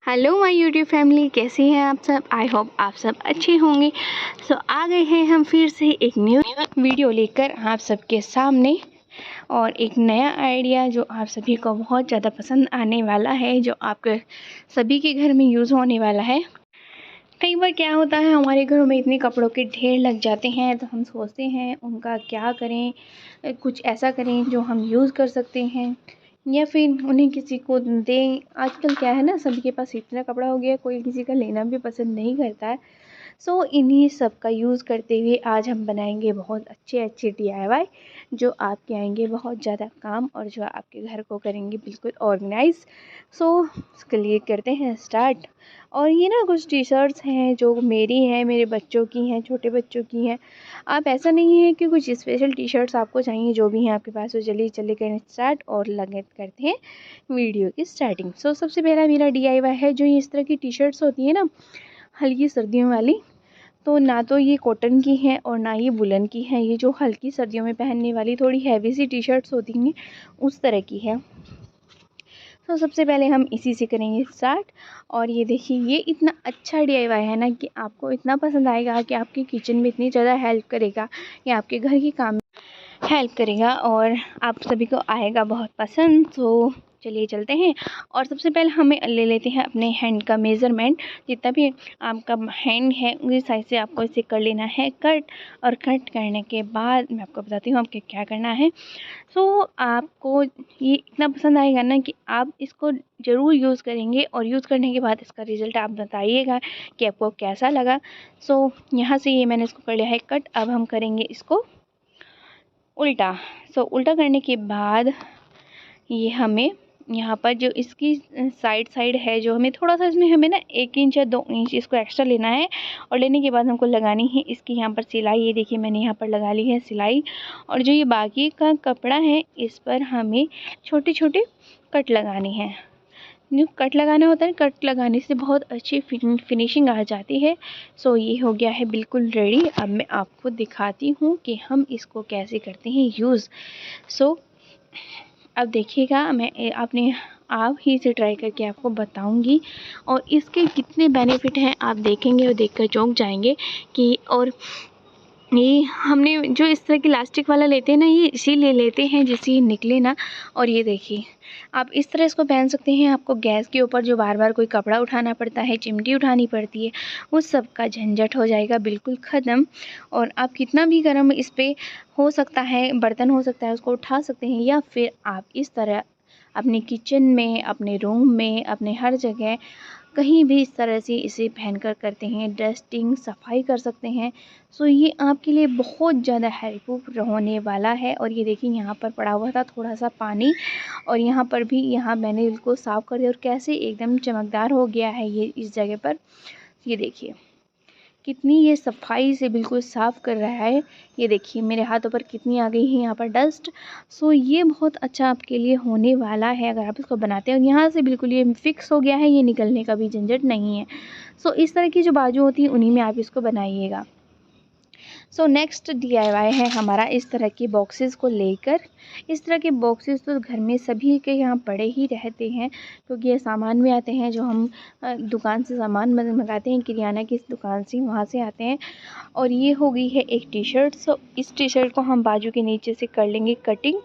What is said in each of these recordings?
Hello my YouTube family, कैसे हैं आप सब। आई होप आप सब अच्छे होंगे। आ गए हैं हम फिर से एक न्यू वीडियो लेकर आप सबके सामने, और एक नया आइडिया जो आप सभी को बहुत ज़्यादा पसंद आने वाला है, जो आपके सभी के घर में यूज़ होने वाला है। कई बार क्या होता है, हमारे घरों में इतने कपड़ों के ढेर लग जाते हैं, तो हम सोचते हैं उनका क्या करें, कुछ ऐसा करें जो हम यूज़ कर सकते हैं या फिर उन्हें किसी को दें। आजकल क्या है ना, सभी के पास इतना कपड़ा हो गया, कोई किसी का लेना भी पसंद नहीं करता है। इन्हीं सब का यूज़ करते हुए आज हम बनाएंगे बहुत अच्छे अच्छे DIY, जो आपके आएंगे बहुत ज़्यादा काम और जो आपके घर को करेंगे बिल्कुल ऑर्गेनाइज। इसके लिए करते हैं स्टार्ट। और ये ना कुछ टी-शर्ट्स हैं जो मेरी हैं, मेरे बच्चों की हैं, छोटे बच्चों की हैं। आप ऐसा नहीं है कि कुछ स्पेशल टी-शर्ट्स आपको चाहिए, जो भी हैं आपके पास। तो चलिए चले करें स्टार्ट और लगे करते हैं वीडियो की स्टार्टिंग। सबसे पहला मेरा DIY है, जो इस तरह की टी-शर्ट्स होती है ना, हल्की सर्दियों वाली। तो ना तो ये कॉटन की है और ना ये वुलन की है, ये जो हल्की सर्दियों में पहनने वाली थोड़ी हैवी सी टी-शर्ट्स होती हैं, उस तरह की है। सबसे पहले हम इसी से करेंगे स्टार्ट। और ये देखिए, ये इतना अच्छा DIY है ना कि आपको इतना पसंद आएगा कि आपके किचन में इतनी ज़्यादा हेल्प करेगा, या आपके घर के काम हेल्प करेगा और आप सभी को आएगा बहुत पसंद। चलिए चलते हैं। और सबसे पहले हमें ले लेते हैं अपने हैंड का मेज़रमेंट। जितना भी आपका हैंड है उसी साइज से आपको इसे कर लेना है कट। और कट करने के बाद मैं आपको बताती हूँ आपको क्या करना है। आपको ये इतना पसंद आएगा ना कि आप इसको ज़रूर यूज़ करेंगे, और यूज़ करने के बाद इसका रिज़ल्ट आप बताइएगा कि आपको कैसा लगा। यहाँ से ये मैंने इसको कर लिया है कट। अब हम करेंगे इसको उल्टा। उल्टा करने के बाद ये हमें यहाँ पर जो इसकी साइड है, जो हमें थोड़ा सा इसमें हमें ना 1 इंच या 2 इंच इसको एक्स्ट्रा लेना है। और लेने के बाद हमको लगानी है इसकी यहाँ पर सिलाई। ये देखिए मैंने यहाँ पर लगा ली है सिलाई। और जो ये बाकी का कपड़ा है, इस पर हमें छोटे छोटे कट लगाने हैं। जो कट लगाना होता है, कट लगाने से बहुत अच्छी फिनिशिंग आ जाती है। ये हो गया है बिल्कुल रेडी। अब मैं आपको दिखाती हूँ कि हम इसको कैसे करते हैं यूज़। अब देखिएगा, मैं आप ही से ट्राई करके आपको बताऊंगी, और इसके कितने बेनिफिट हैं आप देखेंगे और देखकर चौंक जाएंगे कि। और ये हमने जो इस तरह की इलास्टिक वाला लेते हैं ना, ये इसीलिए लेते हैं जिससे ये निकले ना। और ये देखिए, आप इस तरह इसको पहन सकते हैं। आपको गैस के ऊपर जो बार बार कोई कपड़ा उठाना पड़ता है, चिमटी उठानी पड़ती है, वो सब का झंझट हो जाएगा बिल्कुल ख़त्म। और आप कितना भी गर्म इस पर हो सकता है, बर्तन हो सकता है, उसको उठा सकते हैं। या फिर आप इस तरह अपने किचन में, अपने रूम में, अपने हर जगह कहीं भी इस तरह से इसे पहनकर करते हैं, डस्टिंग सफाई कर सकते हैं। ये आपके लिए बहुत ज़्यादा हेल्पफुल होने वाला है। और ये देखिए, यहाँ पर पड़ा हुआ था थोड़ा सा पानी, और यहाँ पर भी, यहाँ मैंने इसको साफ़ कर दिया और कैसे एकदम चमकदार हो गया है ये इस जगह पर। ये देखिए कितनी ये सफाई से बिल्कुल साफ़ कर रहा है। ये देखिए मेरे हाथों पर कितनी आ गई है यहाँ पर डस्ट। ये बहुत अच्छा आपके लिए होने वाला है अगर आप इसको बनाते हैं। और यहाँ से बिल्कुल ये फिक्स हो गया है, ये निकलने का भी झंझट नहीं है। इस तरह की जो बाजू होती है, उन्हीं में आप इसको बनाइएगा। नेक्स्ट DIY है हमारा, इस तरह के बॉक्सेस को लेकर। इस तरह के बॉक्सेस तो घर में सभी के यहाँ पड़े ही रहते हैं, क्योंकि ये सामान में आते हैं जो हम दुकान से सामान मंगाते हैं, किराना की दुकान से, वहाँ से आते हैं। और ये हो गई है एक टी-शर्ट। इस टी-शर्ट को हम बाजू के नीचे से कर लेंगे कटिंग।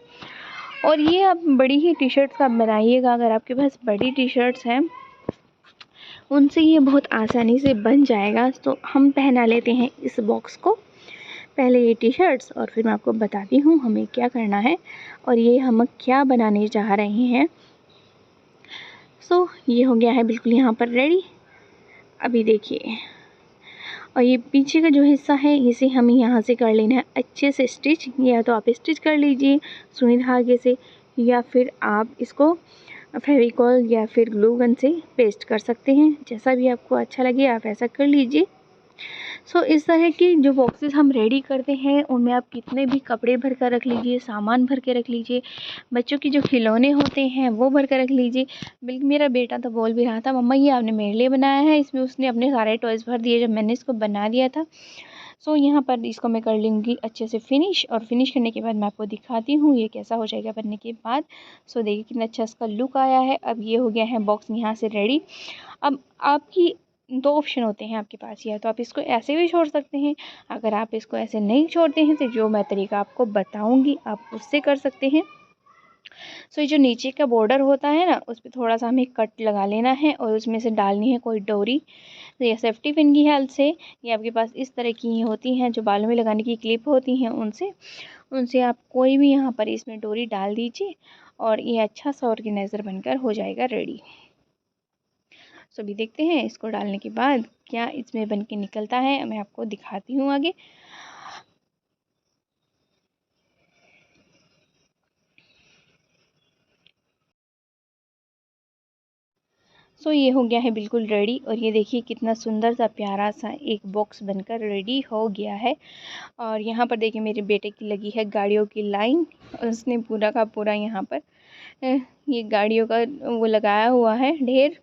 और ये आप बड़ी ही टी-शर्ट्स का बनाइएगा, अगर आपके पास बड़ी टी-शर्ट्स हैं उनसे ये बहुत आसानी से बन जाएगा। हम पहना लेते हैं इस बॉक्स को, पहले ये टी-शर्ट्स, और फिर मैं आपको बताती हूँ हमें क्या करना है और ये हम क्या बनाने जा रहे हैं। ये हो गया है बिल्कुल यहाँ पर रेडी। अभी देखिए, और ये पीछे का जो हिस्सा है, इसे हमें यहाँ से कर लेना है अच्छे से स्टिच। या तो आप स्टिच कर लीजिए सुई धागे से, या फिर आप इसको फेविकॉल या फिर ग्लू गन से पेस्ट कर सकते हैं। जैसा भी आपको अच्छा लगे आप ऐसा कर लीजिए। इस तरह की जो बॉक्सेस हम रेडी करते हैं, उनमें आप कितने भी कपड़े भर कर रख लीजिए, सामान भर के रख लीजिए, बच्चों के जो खिलौने होते हैं वो भर कर रख लीजिए। बल्कि मेरा बेटा तो बोल भी रहा था, मम्मा ये आपने मेरे लिए बनाया है। इसमें उसने अपने सारे टॉयज़ भर दिए जब मैंने इसको बना दिया था। सो यहाँ पर इसको मैं कर लूँगी अच्छे से फिनिश, और फिनिश करने के बाद मैं आपको दिखाती हूँ ये कैसा हो जाएगा बनने के बाद। सो देखिए कितना अच्छा इसका लुक आया है। अब ये हो गया है बॉक्स यहाँ से रेडी। अब आपकी दो ऑप्शन होते हैं आपके पास, या तो आप इसको ऐसे भी छोड़ सकते हैं। अगर आप इसको ऐसे नहीं छोड़ते हैं तो जो मैं तरीका आपको बताऊँगी आप उससे कर सकते हैं। सो ये जो नीचे का बॉर्डर होता है ना, उस पर थोड़ा सा हमें कट लगा लेना है और उसमें से डालनी है कोई डोरी। तो ये सेफ्टी पिन की हेल्प से, ये आपके पास इस तरह की होती हैं जो बालों में लगाने की क्लिप होती हैं, उनसे उनसे आप कोई भी यहाँ पर इसमें डोरी डाल दीजिए और ये अच्छा सा ऑर्गेनाइज़र बनकर हो जाएगा रेडी। सो अभी देखते हैं इसको डालने के बाद क्या इसमें बन के निकलता है, मैं आपको दिखाती हूँ आगे। सो ये हो गया है बिल्कुल रेडी, और ये देखिए कितना सुंदर सा प्यारा सा एक बॉक्स बनकर रेडी हो गया है। और यहाँ पर देखिए मेरे बेटे की लगी है गाड़ियों की लाइन, और उसने पूरा का पूरा यहाँ पर ये गाड़ियों का वो लगाया हुआ है ढेर,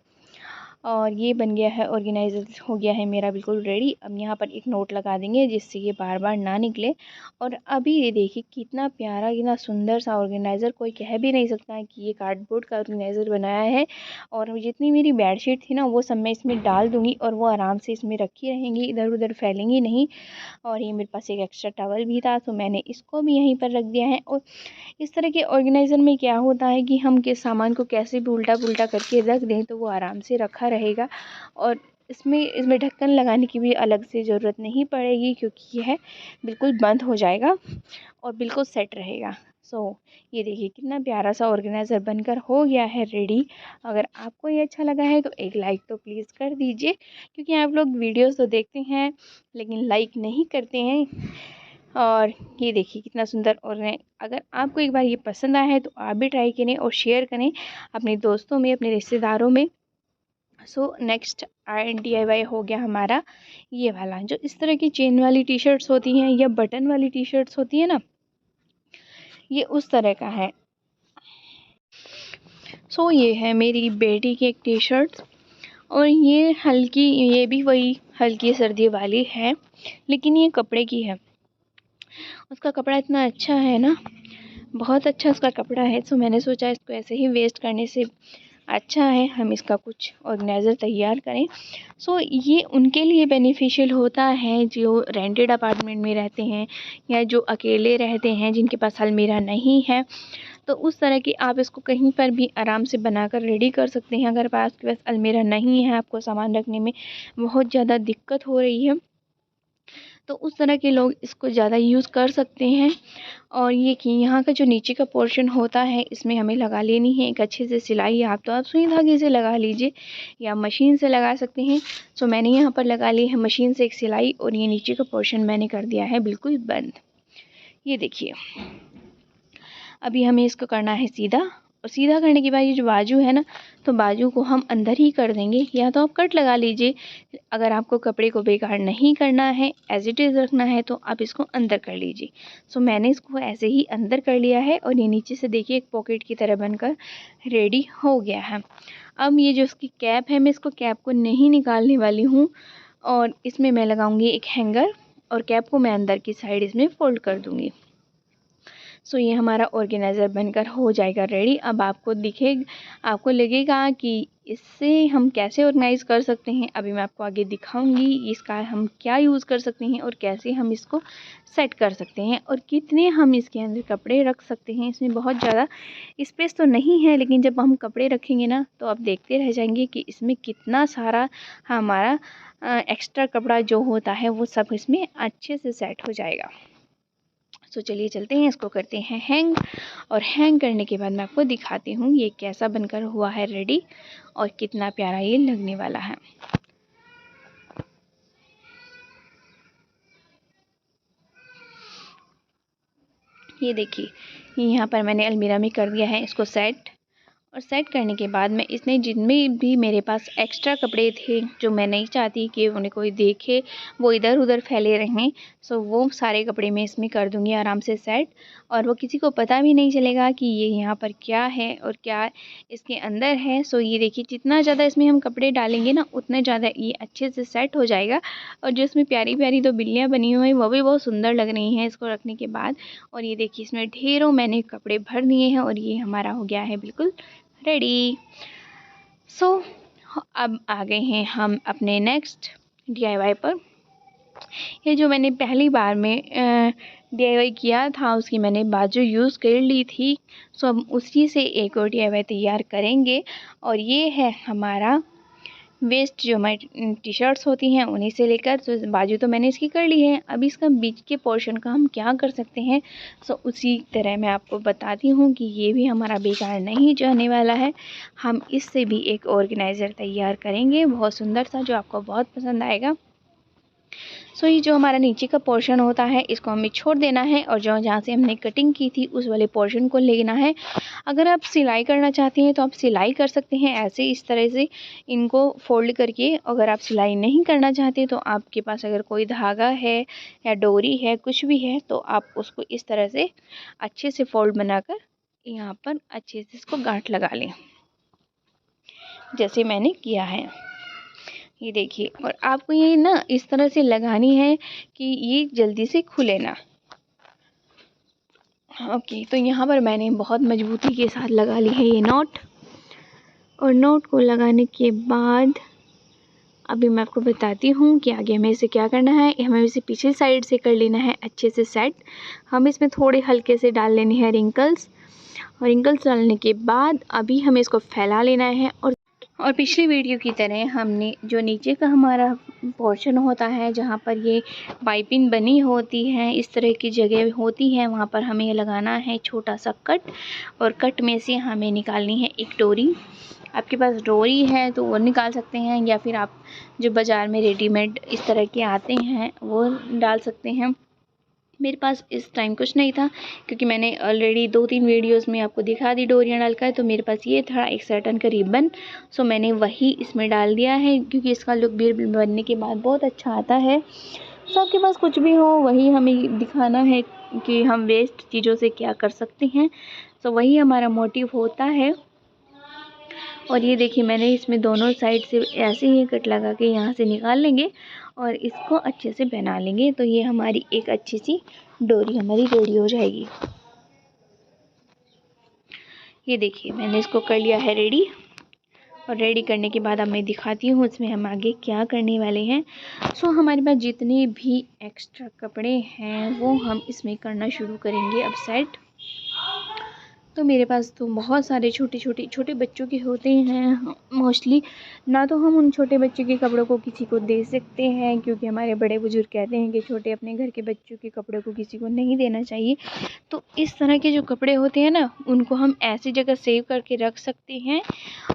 और ये बन गया है ऑर्गेनाइज़र हो गया है मेरा बिल्कुल रेडी। अब यहाँ पर एक नोट लगा देंगे जिससे ये बार बार ना निकले। और अभी ये देखिए कितना प्यारा कितना सुंदर सा ऑर्गेनाइज़र, कोई कह भी नहीं सकता है कि ये कार्डबोर्ड का ऑर्गेनाइज़र बनाया है। और जितनी मेरी बेडशीट थी ना वो सब मैं इसमें डाल दूँगी और वो आराम से इसमें रखी रहेंगी, इधर उधर फैलेंगी नहीं। और ये मेरे पास एक एक्स्ट्रा टॉवल भी था तो मैंने इसको भी यहीं पर रख दिया है। और इस तरह के ऑर्गेनाइज़र में क्या होता है कि हम के सामान को कैसे भी उल्टा पुल्टा करके रख दें तो वो आराम से रखा रहेगा, और इसमें ढक्कन लगाने की भी अलग से ज़रूरत नहीं पड़ेगी, क्योंकि यह बिल्कुल बंद हो जाएगा और बिल्कुल सेट रहेगा। सो ये देखिए कितना प्यारा सा ऑर्गेनाइज़र बनकर हो गया है रेडी। अगर आपको ये अच्छा लगा है तो एक लाइक तो प्लीज़ कर दीजिए, क्योंकि आप लोग वीडियोस तो देखते हैं लेकिन लाइक नहीं करते हैं। और ये देखिए कितना सुंदर, और अगर आपको एक बार ये पसंद आया है तो आप भी ट्राई करें और शेयर करें अपने दोस्तों में, अपने रिश्तेदारों में। सो नेक्स्ट DIY हो गया हमारा ये वाला, जो इस तरह की चेन वाली टी शर्ट्स होती हैं या बटन वाली टी शर्ट्स होती है ना, ये उस तरह का है। सो ये है मेरी बेटी की एक टी शर्ट, और ये हल्की, ये भी वही हल्की सर्दी वाली है, लेकिन ये कपड़े की है। उसका कपड़ा इतना अच्छा है ना, बहुत अच्छा उसका कपड़ा है। सो मैंने सोचा इसको ऐसे ही वेस्ट करने से अच्छा है हम इसका कुछ ऑर्गेनाइज़र तैयार करें। सो ये उनके लिए बेनिफिशियल होता है जो रेंटेड अपार्टमेंट में रहते हैं या जो अकेले रहते हैं जिनके पास अलमीरा नहीं है। तो उस तरह की आप इसको कहीं पर भी आराम से बनाकर रेडी कर सकते हैं। अगर आपके पास अलमीरा नहीं है, आपको सामान रखने में बहुत ज़्यादा दिक्कत हो रही है, तो उस तरह के लोग इसको ज़्यादा यूज़ कर सकते हैं। और ये कि यहाँ का जो नीचे का पोर्शन होता है इसमें हमें लगा लेनी है एक अच्छे से सिलाई। आप सुई धागे से लगा लीजिए या मशीन से लगा सकते हैं। सो मैंने यहाँ पर लगा ली है मशीन से एक सिलाई, और ये नीचे का पोर्शन मैंने कर दिया है बिल्कुल बंद। ये देखिए अभी हमें इसको करना है सीधा, और सीधा करने के बाद ये जो बाजू है ना, तो बाजू को हम अंदर ही कर देंगे, या तो आप कट लगा लीजिए। अगर आपको कपड़े को बेकार नहीं करना है, एज इट इज़ रखना है, तो आप इसको अंदर कर लीजिए। सो मैंने इसको ऐसे ही अंदर कर लिया है, और ये नीचे से देखिए एक पॉकेट की तरह बनकर रेडी हो गया है। अब ये जो इसकी कैप है, मैं इसको कैप को नहीं निकालने वाली हूँ, और इसमें मैं लगाऊंगी एक हैंगर, और कैप को मैं अंदर की साइड इसमें फोल्ड कर दूँगी। सो ये हमारा ऑर्गेनाइज़र बनकर हो जाएगा रेडी। अब आपको लगेगा कि इससे हम कैसे ऑर्गेनाइज़ कर सकते हैं, अभी मैं आपको आगे दिखाऊंगी इसका हम क्या यूज़ कर सकते हैं और कैसे हम इसको सेट कर सकते हैं, और कितने हम इसके अंदर कपड़े रख सकते हैं। इसमें बहुत ज़्यादा स्पेस तो नहीं है, लेकिन जब हम कपड़े रखेंगे ना तो आप देखते रह जाएंगे कि इसमें कितना सारा हमारा एक्स्ट्रा कपड़ा जो होता है वो सब इसमें अच्छे से सेट हो जाएगा। सो चलिए चलते हैं, इसको करते हैं हैंग, और हैंग करने के बाद मैं आपको दिखाती हूँ ये कैसा बनकर हुआ है रेडी, और कितना प्यारा ये लगने वाला है। ये देखिए यहाँ पर मैंने अलमीरा में कर दिया है इसको सेट, और सेट करने के बाद मैं इसमें जितने भी मेरे पास एक्स्ट्रा कपड़े थे जो मैं नहीं चाहती कि उन्हें कोई देखे, वो इधर उधर फैले रहें, सो वो सारे कपड़े मैं इसमें कर दूंगी आराम से सेट। और वो किसी को पता भी नहीं चलेगा कि ये यहाँ पर क्या है और क्या इसके अंदर है। सो ये देखिए, जितना ज़्यादा इसमें हम कपड़े डालेंगे ना उतने ज़्यादा ये अच्छे से सेट हो जाएगा। और जो इसमें प्यारी प्यारी दो बिल्लियाँ बनी हुई हैं वो भी बहुत सुंदर लग रही हैं इसको रखने के बाद। और ये देखिए, इसमें ढेरों मैंने कपड़े भर दिए हैं और ये हमारा हो गया है बिल्कुल रेडी। सो अब आ गए हैं हम अपने नेक्स्ट DIY पर। ये जो मैंने पहली बार में DIY किया था उसकी मैंने बाजू यूज़ कर ली थी। सो अब उसी से एक और DIY तैयार करेंगे। और ये है हमारा वेस्ट जो हमारी टी-शर्ट्स होती हैं उन्हीं से लेकर, तो बाजू तो मैंने इसकी कर ली है। अभी इसका बीच के पोर्शन का हम क्या कर सकते हैं, सो उसी तरह मैं आपको बताती हूँ कि ये भी हमारा बेकार नहीं जाने वाला है। हम इससे भी एक ऑर्गेनाइज़र तैयार करेंगे बहुत सुंदर सा, जो आपको बहुत पसंद आएगा। सो ये जो हमारा नीचे का पोर्शन होता है इसको हमें छोड़ देना है और जो जहाँ से हमने कटिंग की थी उस वाले पोर्शन को लेना है। अगर आप सिलाई करना चाहते हैं तो आप सिलाई कर सकते हैं ऐसे, इस तरह से इनको फोल्ड करके। अगर आप सिलाई नहीं करना चाहते तो आपके पास अगर कोई धागा है या डोरी है, कुछ भी है, तो आप उसको इस तरह से अच्छे से फोल्ड बनाकर यहाँ पर अच्छे से इसको गांठ लगा लें, जैसे मैंने किया है। ये देखिए, और आपको ये ना इस तरह से लगानी है कि ये जल्दी से खुले ना। ओके, तो यहाँ पर मैंने बहुत मजबूती के साथ लगा ली है ये नॉट। और नॉट को लगाने के बाद अभी मैं आपको बताती हूँ कि आगे हमें इसे क्या करना है। हमें इसे पीछे साइड से कर लेना है अच्छे से सेट। हम इसमें थोड़े हल्के से डाल लेने हैं रिंकल्स, और रिंकल्स डालने के बाद अभी हमें इसको फैला लेना है। और पिछली वीडियो की तरह हमने जो नीचे का हमारा पोर्शन होता है जहाँ पर ये पाइपिंग बनी होती है, इस तरह की जगह होती है, वहाँ पर हमें लगाना है छोटा सा कट। और कट में से हमें निकालनी है एक डोरी। आपके पास डोरी है तो वो निकाल सकते हैं, या फिर आप जो बाज़ार में रेडीमेड इस तरह के आते हैं वो डाल सकते हैं। मेरे पास इस टाइम कुछ नहीं था क्योंकि मैंने ऑलरेडी 2-3 वीडियोस में आपको दिखा दी डोरियाँ डालकर। तो मेरे पास ये था एक सर्टन का रिबन, सो मैंने वही इसमें डाल दिया है क्योंकि इसका लुक भी बनने के बाद बहुत अच्छा आता है। सो आपके पास कुछ भी हो वही हमें दिखाना है कि हम वेस्ट चीज़ों से क्या कर सकते हैं। सो वही हमारा मोटिव होता है। और ये देखिए, मैंने इसमें दोनों साइड से ऐसे ही कट लगा के यहाँ से निकाल लेंगे और इसको अच्छे से बना लेंगे। तो ये हमारी एक अच्छी सी डोरी हमारी रेडी हो जाएगी। ये देखिए, मैंने इसको कर लिया है रेडी। और रेडी करने के बाद अब मैं दिखाती हूँ इसमें हम आगे क्या करने वाले हैं। सो हमारे पास जितने भी एक्स्ट्रा कपड़े हैं वो हम इसमें करना शुरू करेंगे अब सेट। तो मेरे पास तो बहुत सारे छोटे बच्चों के होते हैं मोस्टली। ना तो हम उन छोटे बच्चों के कपड़ों को किसी को दे सकते हैं क्योंकि हमारे बड़े बुजुर्ग कहते हैं कि छोटे अपने घर के बच्चों के कपड़ों को किसी को नहीं देना चाहिए। तो इस तरह के जो कपड़े होते हैं ना उनको हम ऐसी जगह सेव करके रख सकते हैं,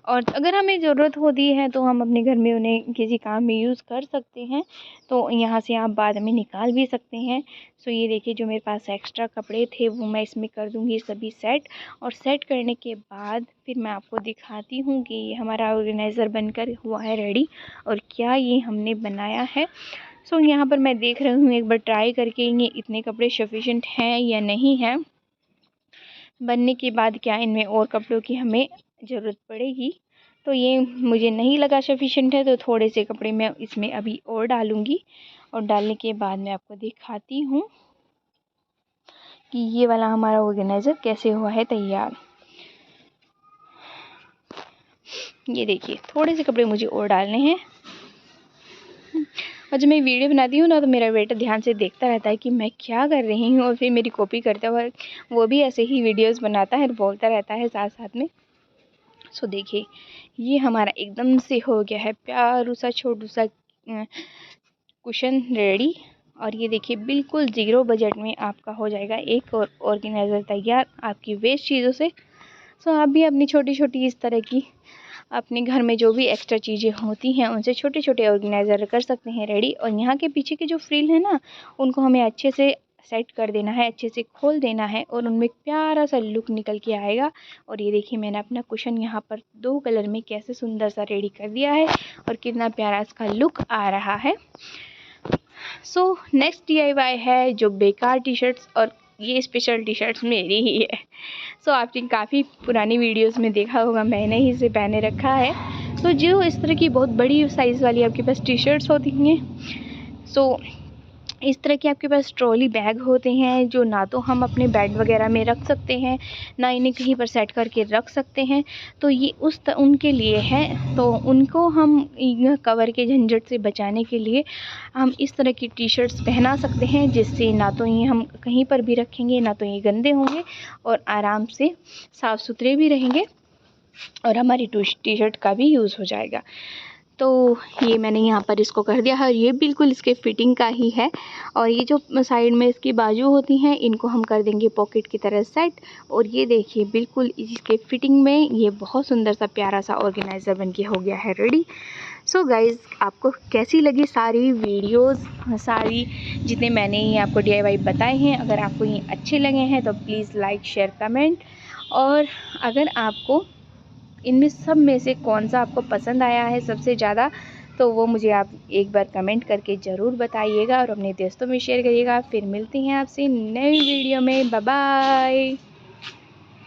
और अगर हमें ज़रूरत होती है तो हम अपने घर में उन्हें किसी काम में यूज़ कर सकते हैं। तो यहाँ से आप बाद में निकाल भी सकते हैं। सो ये देखिए, जो मेरे पास एक्स्ट्रा कपड़े थे वो मैं इसमें कर दूँगी सभी सेट। और सेट करने के बाद फिर मैं आपको दिखाती हूँ कि ये हमारा ऑर्गेनाइज़र बनकर हुआ है रेडी और क्या ये हमने बनाया है। सो यहाँ पर मैं देख रही हूँ एक बार ट्राई करके ये इतने कपड़े सफिशेंट हैं या नहीं है। बनने के बाद क्या इनमें और कपड़ों की हमें ज़रूरत पड़ेगी। तो ये मुझे नहीं लगा सफिशेंट है, तो थोड़े से कपड़े मैं इसमें अभी और डालूँगी। और डालने के बाद मैं आपको दिखाती हूँ कि ये वाला हमारा ऑर्गेनाइज़र कैसे हुआ है तैयार। ये देखिए, थोड़े से कपड़े मुझे और डालने हैं। और जब मैं वीडियो बनाती हूँ ना तो मेरा बेटा ध्यान से देखता रहता है कि मैं क्या कर रही हूँ, और फिर मेरी कॉपी करता हुआ वो भी ऐसे ही वीडियोस बनाता है और बोलता रहता है साथ साथ में। सो देखिए, ये हमारा एकदम से हो गया है प्यारू सा छोटू सा कुशन रेडी। और ये देखिए, बिल्कुल ज़ीरो बजट में आपका हो जाएगा एक और ऑर्गेनाइज़र तैयार आपकी वेस्ट चीज़ों से। सो आप भी अपनी छोटी इस तरह की अपने घर में जो भी एक्स्ट्रा चीज़ें होती हैं उनसे छोटे ऑर्गेनाइज़र कर सकते हैं रेडी। और यहाँ के पीछे के जो फ्रिल है ना उनको हमें अच्छे से सेट कर देना है, अच्छे से खोल देना है और उनमें एक प्यारा सा लुक निकल के आएगा। और ये देखिए मैंने अपना कुशन यहाँ पर 2 कलर में कैसे सुंदर सा रेडी कर दिया है और कितना प्यारा इसका लुक आ रहा है। सो नेक्स्ट DIY है जो बेकार टी शर्ट्स, और ये स्पेशल टी शर्ट्स मेरी ही है। सो आपने काफ़ी पुरानी वीडियोस में देखा होगा, मैंने ही इसे पहने रखा है। तो जो इस तरह की बहुत बड़ी साइज़ वाली आपके पास टी शर्ट्स होती हैं, सो इस तरह के आपके पास ट्रॉली बैग होते हैं जो ना तो हम अपने बेड वगैरह में रख सकते हैं, ना इन्हें कहीं पर सेट करके रख सकते हैं। तो ये उनके लिए है। तो उनको हम कवर के झंझट से बचाने के लिए हम इस तरह की टी शर्ट्स पहना सकते हैं, जिससे ना तो ये हम कहीं पर भी रखेंगे, ना तो ये गंदे होंगे और आराम से साफ़ सुथरे भी रहेंगे और हमारी टी शर्ट का भी यूज़ हो जाएगा। तो ये मैंने यहाँ पर इसको कर दिया है और ये बिल्कुल इसके फिटिंग का ही है। और ये जो साइड में इसकी बाजू होती हैं, इनको हम कर देंगे पॉकेट की तरह सेट। और ये देखिए बिल्कुल इसके फिटिंग में ये बहुत सुंदर सा प्यारा सा ऑर्गेनाइज़र बन के हो गया है रेडी। सो गाइज़, आपको कैसी लगी सारी वीडियोस, सारी जितने मैंने ये आपको DIY बताए हैं? अगर आपको ये अच्छे लगे हैं तो प्लीज़ लाइक शेयर कमेंट। और अगर आपको इनमें सब में से कौन सा आपको पसंद आया है सबसे ज़्यादा, तो वो मुझे आप एक बार कमेंट करके ज़रूर बताइएगा और अपने दोस्तों में शेयर करिएगा। फिर मिलती हैं आपसे नई वीडियो में। Bye bye.